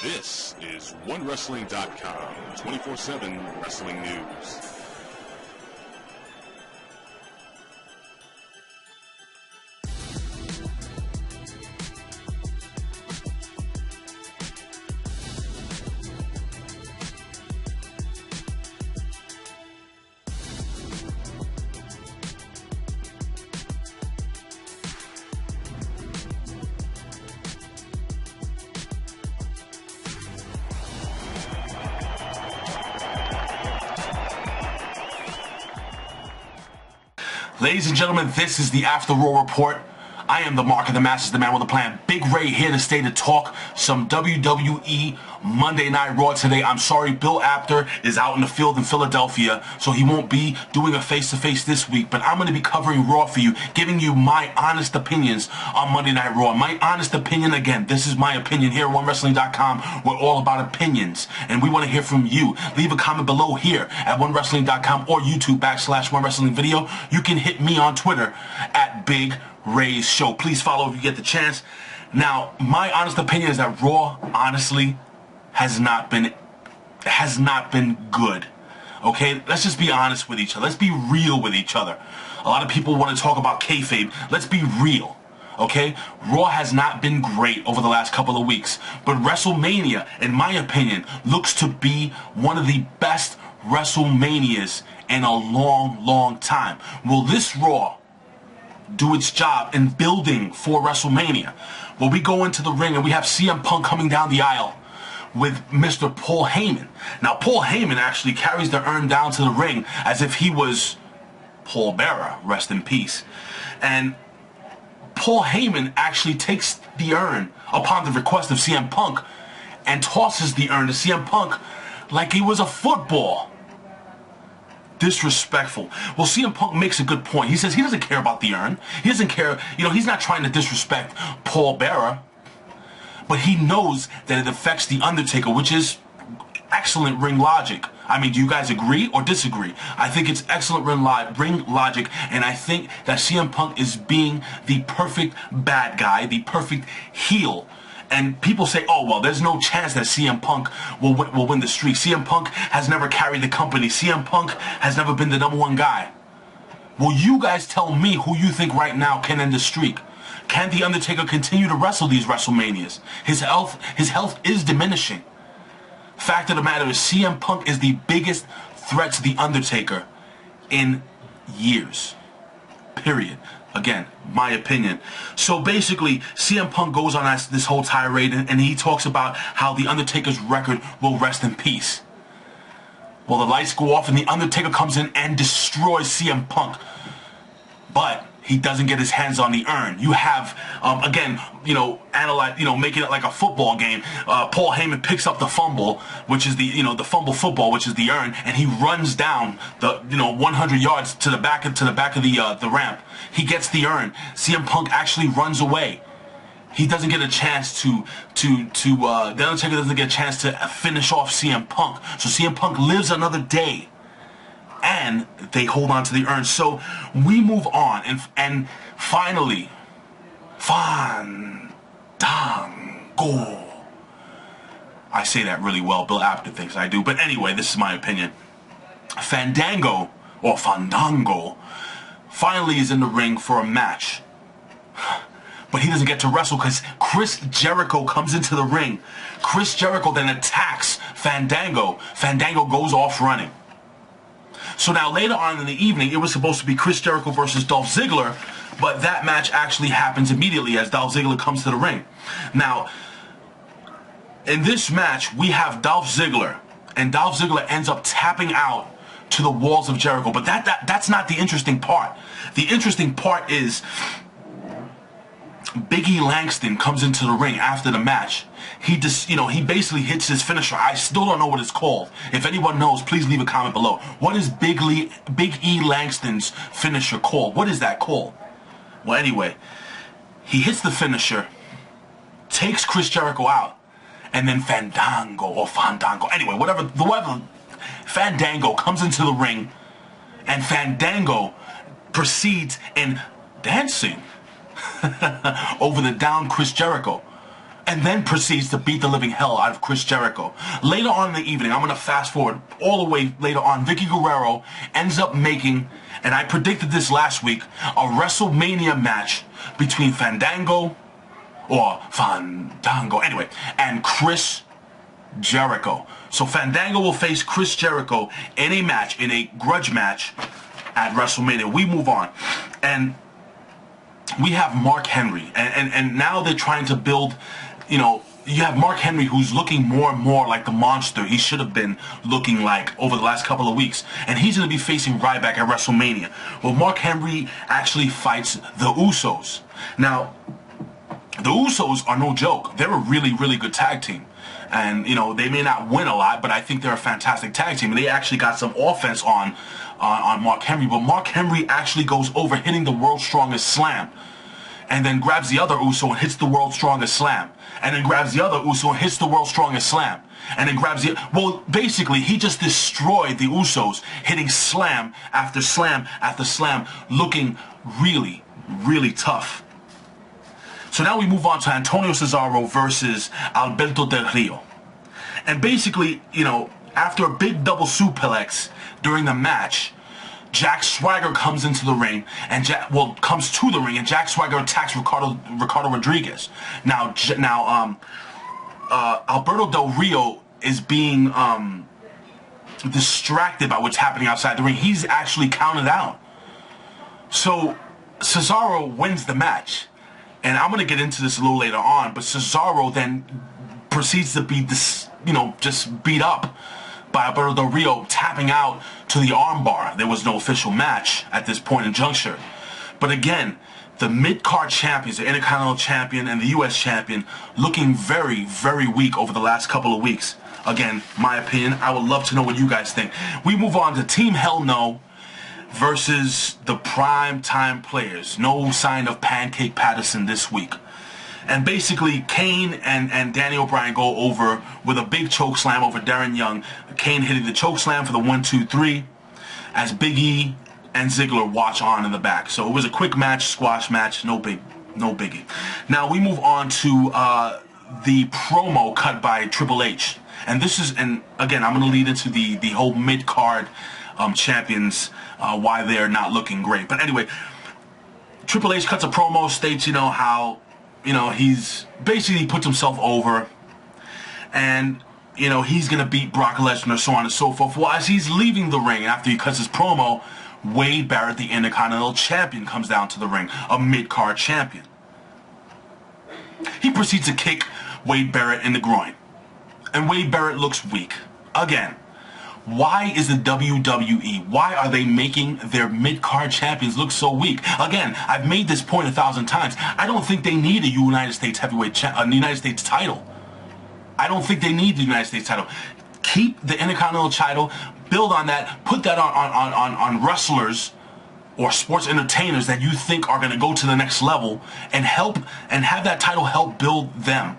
This is OneWrestling.com, 24/7 wrestling news. Ladies and gentlemen, this is the After Raw Report. I am the Mark of the Masses, the man with a plan. Big Ray here to stay to talk some WWE Monday Night Raw today. I'm sorry, Bill Apter is out in the field in Philadelphia, so he won't be doing a face-to-face this week. But I'm going to be covering Raw for you, giving you my honest opinions on Monday Night Raw. My honest opinion, again, this is my opinion here at OneWrestling.com. We're all about opinions, and we want to hear from you. Leave a comment below here at OneWrestling.com or YouTube /OneWrestlingVideo. You can hit me on Twitter at Big Ray's Show. Please follow if you get the chance. Now, my honest opinion is that Raw, honestly, has not been good. Okay, let's just be honest with each other. Let's be real with each other. A lot of people want to talk about kayfabe. Let's be real. Okay, Raw has not been great over the last couple of weeks, but WrestleMania, in my opinion, looks to be one of the best WrestleManias in a long time. Will this Raw do its job in building for WrestleMania? Well, we go into the ring and we have CM Punk coming down the aisle with Mr. Paul Heyman. Now, Paul Heyman actually carries the urn down to the ring as if he was Paul Bearer, rest in peace. And Paul Heyman actually takes the urn upon the request of CM Punk and tosses the urn to CM Punk like he was a football. Disrespectful. Well, CM Punk makes a good point. He says he doesn't care about the urn. He doesn't care, he's not trying to disrespect Paul Bearer, but he knows that it affects the Undertaker, which is excellent ring logic. I mean, do you guys agree or disagree? I think it's excellent ring logic, and I think that CM Punk is being the perfect bad guy, the perfect heel. And people say, oh, well, there's no chance that CM Punk will win the streak. CM Punk has never carried the company. CM Punk has never been the #1 guy. Well, you guys tell me who you think right now can end the streak. Can The Undertaker continue to wrestle these WrestleManias? His health is diminishing. Fact of the matter is, CM Punk is the biggest threat to The Undertaker in years. Period. Again, my opinion. So basically, CM Punk goes on this whole tirade and he talks about how The Undertaker's record will rest in peace. Well, the lights go off and The Undertaker comes in and destroys CM Punk. But he doesn't get his hands on the urn. You have, again, analyze, making it like a football game. Paul Heyman picks up the fumble, which is the fumble football, which is the urn, and he runs down the 100 yards to the back of the ramp. He gets the urn. CM Punk actually runs away. He doesn't get a chance the Undertaker doesn't get a chance to finish off CM Punk. So CM Punk lives another day. And they hold on to the urn. So we move on, and finally, Fandango. I say that really well. Bill Apter thinks I do. But anyway, this is my opinion. Fandango, or Fandango, finally is in the ring for a match. But he doesn't get to wrestle because Chris Jericho comes into the ring. Chris Jericho then attacks Fandango. Fandango goes off running. So now later on in the evening, it was supposed to be Chris Jericho versus Dolph Ziggler, but that match actually happens immediately as Dolph Ziggler comes to the ring. Now, in this match, we have Dolph Ziggler, and Dolph Ziggler ends up tapping out to the walls of Jericho. But that's not the interesting part. The interesting part is Big E Langston comes into the ring after the match. He basically hits his finisher. I still don't know what it's called. If anyone knows, please leave a comment below. What is Big E Langston's finisher called? What is that called? Well, anyway, he hits the finisher, takes Chris Jericho out, and then Fandango, anyway, whatever, Fandango comes into the ring, and Fandango proceeds in dancing over the down Chris Jericho. and then proceeds to beat the living hell out of Chris Jericho. Later on in the evening, I'm going to fast forward all the way later on, Vicky Guerrero ends up making, and I predicted this last week, a WrestleMania match between Fandango, anyway, and Chris Jericho. So Fandango will face Chris Jericho in a match, in a grudge match at WrestleMania. We move on. And we have Mark Henry. And now they're trying to build, you have Mark Henry who's looking more and more like the monster he should have been looking like over the last couple of weeks. And he's going to be facing Ryback at WrestleMania. Well, Mark Henry actually fights the Usos. Now, the Usos are no joke. They're a really, really good tag team. And, they may not win a lot, but I think they're a fantastic tag team. And they actually got some offense on Mark Henry. But Mark Henry actually goes over hitting the World's Strongest Slam. And then grabs the other Uso and hits the World's Strongest Slam. And then grabs the other Uso and hits the World's Strongest Slam. And then grabs the... Well, basically, he just destroyed the Usos, hitting slam after slam after slam, looking really, really tough. So now we move on to Antonio Cesaro versus Alberto Del Rio. And basically, after a big double suplex during the match, Jack Swagger comes into the ring and comes to the ring, and Jack Swagger attacks Ricardo Rodriguez. Now Alberto Del Rio is being distracted by what's happening outside the ring. He's actually counted out. So Cesaro wins the match. And I'm going to get into this a little later on, but Cesaro then proceeds to be, just beat up by Alberto Del Rio, tapping out to the armbar. There was no official match at this point in juncture. But again, the mid-card champions, the Intercontinental Champion and the U.S. Champion, looking very, very weak over the last couple of weeks. Again, my opinion. I would love to know what you guys think. We move on to Team Hell No versus the Prime Time Players. No sign of Pancake Patterson this week. And basically, Kane and Danny O'Brien go over with a big choke slam over Darren Young. Kane hitting the choke slam for the 1-2-3 as Big E and Ziggler watch on in the back. So it was a quick match, squash match, no biggie. Now we move on to the promo cut by Triple H. And this is, and again, I'm going to lead into the whole mid-card champions, why they're not looking great. But anyway, Triple H cuts a promo, states, how, he's basically puts himself over, and, he's going to beat Brock Lesnar, so on and so forth. Well, as he's leaving the ring after he cuts his promo, Wade Barrett, the Intercontinental Champion, comes down to the ring, a mid-card champion. He proceeds to kick Wade Barrett in the groin, and Wade Barrett looks weak. Again, why is the WWE, why are they making their mid-card champions look so weak? Again, I've made this point 1,000 times. I don't think they need a United States heavyweight, United States title. I don't think they need the United States title. Keep the Intercontinental title, build on that, put that on wrestlers or sports entertainers that you think are going to go to the next level, and have that title help build them.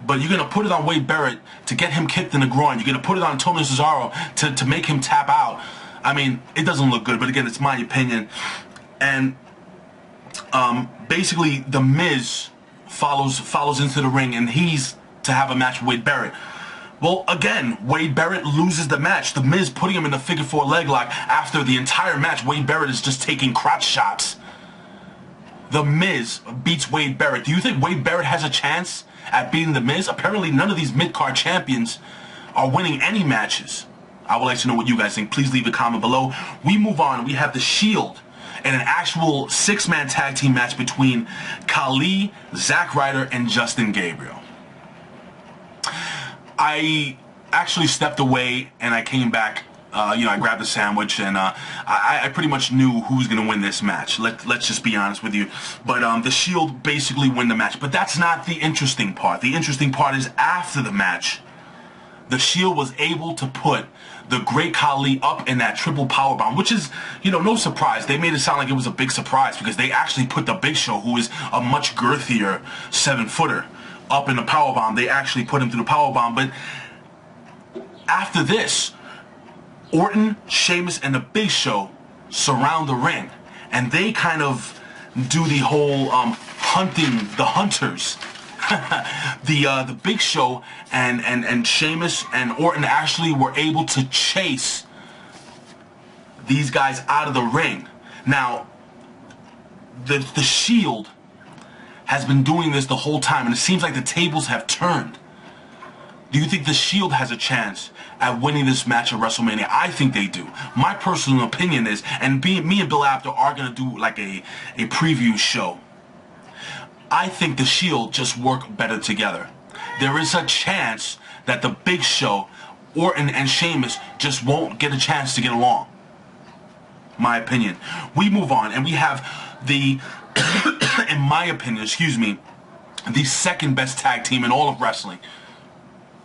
But you're going to put it on Wade Barrett to get him kicked in the groin. You're going to put it on Antonio Cesaro to make him tap out. I mean, it doesn't look good, but again, it's my opinion. And basically, The Miz follows into the ring, and he's to have a match with Wade Barrett. Well, again, Wade Barrett loses the match. The Miz putting him in the figure 4 leg lock. After the entire match, Wade Barrett is just taking crotch shots. The Miz beats Wade Barrett. Do you think Wade Barrett has a chance at beating The Miz? Apparently, none of these mid-card champions are winning any matches. I would like to know what you guys think. Please leave a comment below. We move on. We have The Shield and an actual 6-man tag team match between Khali, Zack Ryder, and Justin Gabriel. I actually stepped away and I came back. I grabbed a sandwich, and I pretty much knew who was going to win this match. Let's just be honest with you. But The Shield basically win the match. But that's not the interesting part. The interesting part is after the match, The Shield was able to put the Great Khali up in that triple powerbomb, which is, no surprise. They made it sound like it was a big surprise because they actually put the Big Show, who is a much girthier 7-footer, up in the powerbomb. They actually put him through the powerbomb. But after this, Orton, Sheamus, and the Big Show surround the ring, and they kind of do the whole hunting the hunters the Big Show and Sheamus and Orton actually were able to chase these guys out of the ring. Now, the Shield has been doing this the whole time, and it seems like the tables have turned. Do you think the Shield has a chance at winning this match at WrestleMania? I think they do. My personal opinion is, and me and Bill Apter are going to do like a preview show. I think the Shield just work better together. There is a chance that the Big Show, Orton and Sheamus just won't get a chance to get along. My opinion. We move on, and we have the, in my opinion, the second best tag team in all of wrestling.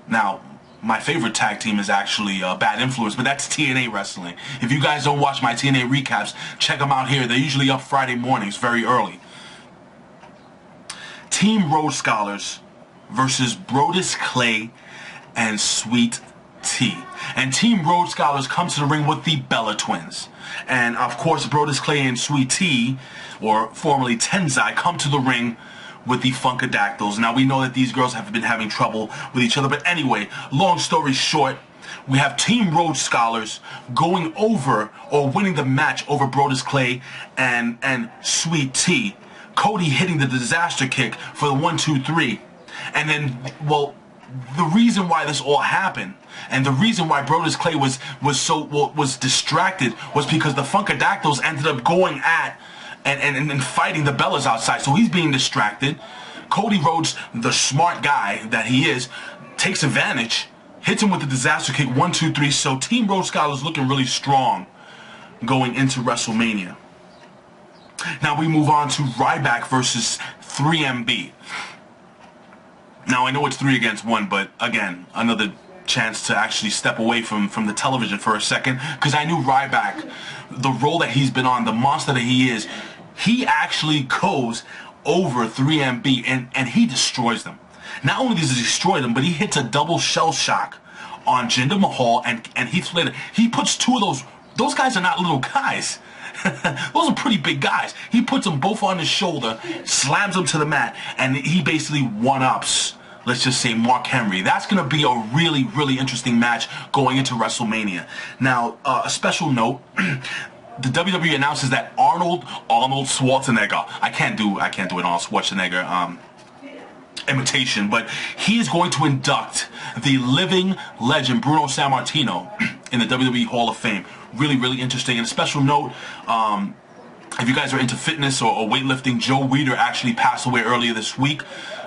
Now, my favorite tag team is actually Bad Influence, but that's TNA Wrestling. If you guys don't watch my TNA recaps, check them out here. They're usually up Friday mornings, very early. Team Rhodes Scholars versus Brodus Clay and Sweet T. And Team Rhodes Scholars come to the ring with the Bella Twins. And, of course, Brodus Clay and Sweet T, or formerly Tenzai, come to the ring with the Funkadactyls. Now, we know that these girls have been having trouble with each other, but anyway, long story short, we have Team Rhodes Scholars going over, or winning the match over Brodus Clay and Sweet T. Cody hitting the disaster kick for the 1-2-3. And then, well, the reason why this all happened, and the reason why Brodus Clay was distracted, was because the Funkadactyls ended up going at and fighting the Bellas outside. So he's being distracted. Cody Rhodes, the smart guy that he is, takes advantage, hits him with the disaster kick, 1-2-3. So Team Rhodes Scholars looking really strong going into WrestleMania. Now we move on to Ryback versus 3MB. Now I know it's 3 against 1, but again, another chance to actually step away from the television for a second, because I knew Ryback, the role that he's been on, the monster that he is, he actually goes over 3MB and he destroys them. Not only does he destroy them, but he hits a double shell shock on Jinder Mahal and Heath Slater. He puts two of those guys are not little guys. Those are pretty big guys. He puts them both on his shoulder, slams them to the mat, and he basically one-ups, let's just say, Mark Henry. That's going to be a really, really interesting match going into WrestleMania. Now, a special note, the WWE announces that Arnold Schwarzenegger, I can't do an Arnold Schwarzenegger imitation, but he is going to induct the living legend Bruno Sammartino in the WWE Hall of Fame. Really, really interesting. And a special note, if you guys are into fitness or weightlifting, Joe Weider actually passed away earlier this week.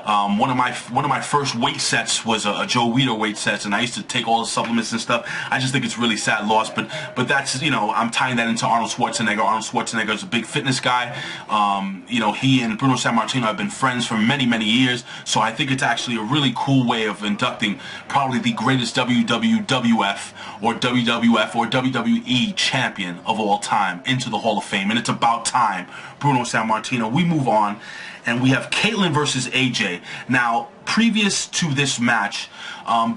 One of my first weight sets was a Joe Weider weight sets, and I used to take all the supplements and stuff. I just think it's really sad loss, but that's, you know, I'm tying that into Arnold Schwarzenegger. Arnold Schwarzenegger is a big fitness guy. You know, he and Bruno Sammartino have been friends for many, many years, so I think it's actually a really cool way of inducting probably the greatest WWF or WWF or WWE champion of all time into the Hall of Fame, and it's about time. Bruno Sammartino. We move on, and we have Caitlyn versus AJ. Now, previous to this match,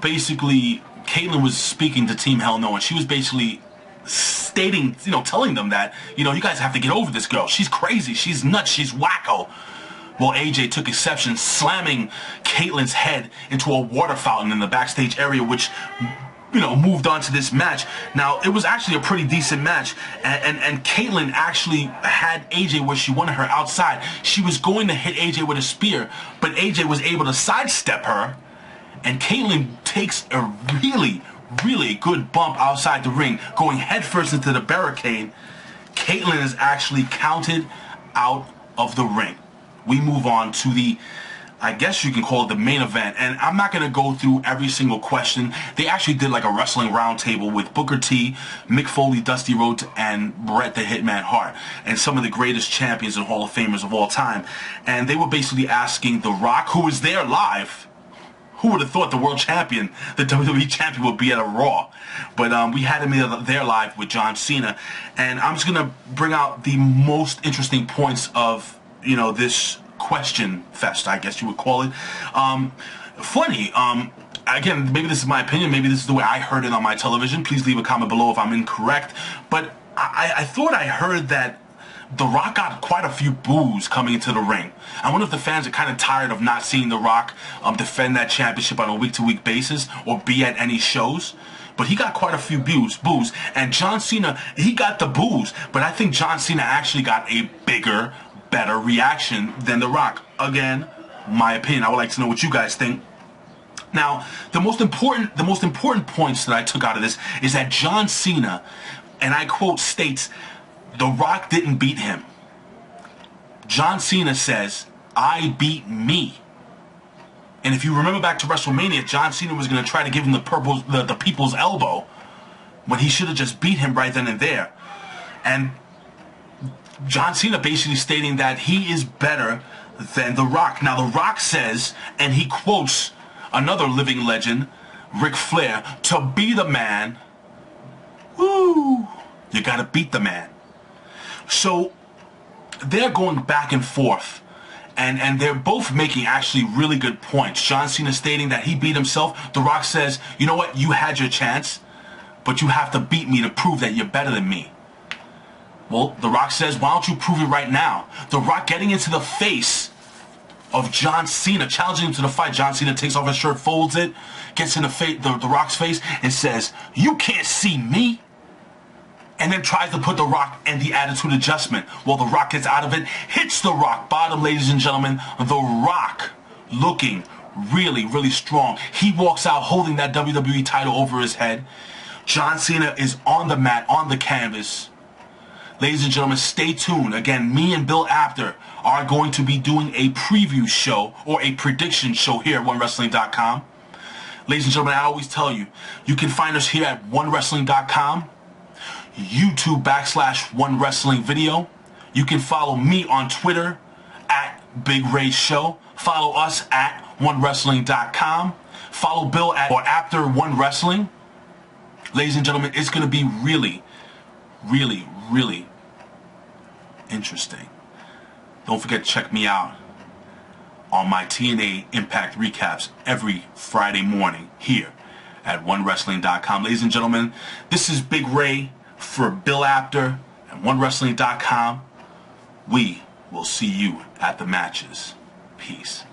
basically, Caitlyn was speaking to Team Hell No, and she was basically stating, you know, telling them that, you know, you guys have to get over this girl. She's crazy. She's nuts. She's wacko. Well, AJ took exception, slamming Caitlyn's head into a water fountain in the backstage area, which, you know, moved on to this match. Now, it was actually a pretty decent match, and Caitlyn actually had AJ where she wanted her outside. She was going to hit AJ with a spear, but AJ was able to sidestep her, and Caitlyn takes a really, really good bump outside the ring, going headfirst into the barricade. Caitlyn is actually counted out of the ring. We move on to the, I guess you can call it the main event, and I'm not going to go through every single question. They actually did like a wrestling roundtable with Booker T, Mick Foley, Dusty Rhodes, and Bret the Hitman Hart, and some of the greatest champions and Hall of Famers of all time. And they were basically asking The Rock, who was there live. Who would have thought the world champion, the WWE champion, would be at a Raw? But we had him there live with John Cena, and I'm just going to bring out the most interesting points of, you know, this question fest, I guess you would call it. Funny, again, maybe this is my opinion, maybe this is the way I heard it on my television. Please leave a comment below if I'm incorrect. But I thought I heard that The Rock got quite a few boos coming into the ring. I wonder if the fans are kind of tired of not seeing The Rock defend that championship on a week-to-week basis or be at any shows. But he got quite a few boos. And John Cena, he got the boos. But I think John Cena actually got a bigger, better reaction than The Rock. Again, my opinion. I would like to know what you guys think. Now, the most important points that I took out of this is that John Cena, and I quote, states, The Rock didn't beat him. John Cena says, I beat me. And if you remember back to WrestleMania, John Cena was going to try to give him the people's elbow when he should have just beat him right then and there. And John Cena basically stating that he is better than The Rock. Now, The Rock says, and he quotes another living legend, Ric Flair, to be the man, woo, you got to beat the man. So they're going back and forth. And they're both making actually really good points. John Cena stating that he beat himself. The Rock says, you know what, you had your chance, but you have to beat me to prove that you're better than me. Well, The Rock says, why don't you prove it right now? The Rock getting into the face of John Cena, challenging him to the fight. John Cena takes off his shirt, folds it, gets in the Rock's face and says, you can't see me. And then tries to put The Rock in the attitude adjustment. Well, The Rock gets out of it, hits The Rock bottom, ladies and gentlemen. The Rock looking really, really strong. He walks out holding that WWE title over his head. John Cena is on the mat, on the canvas. Ladies and gentlemen, stay tuned. Again, me and Bill Apter are going to be doing a preview show or a prediction show here at OneWrestling.com. Ladies and gentlemen, I always tell you, you can find us here at OneWrestling.com. YouTube /OneWrestling Video. You can follow me on Twitter at Big Ray Show. Follow us at OneWrestling.com. Follow Bill at or Apter One Wrestling. Ladies and gentlemen, it's going to be really, really, really interesting. Don't forget to check me out on my TNA Impact recaps every Friday morning here at OneWrestling.com. Ladies and gentlemen, this is Big Ray for Bill Apter and OneWrestling.com. We will see you at the matches. Peace.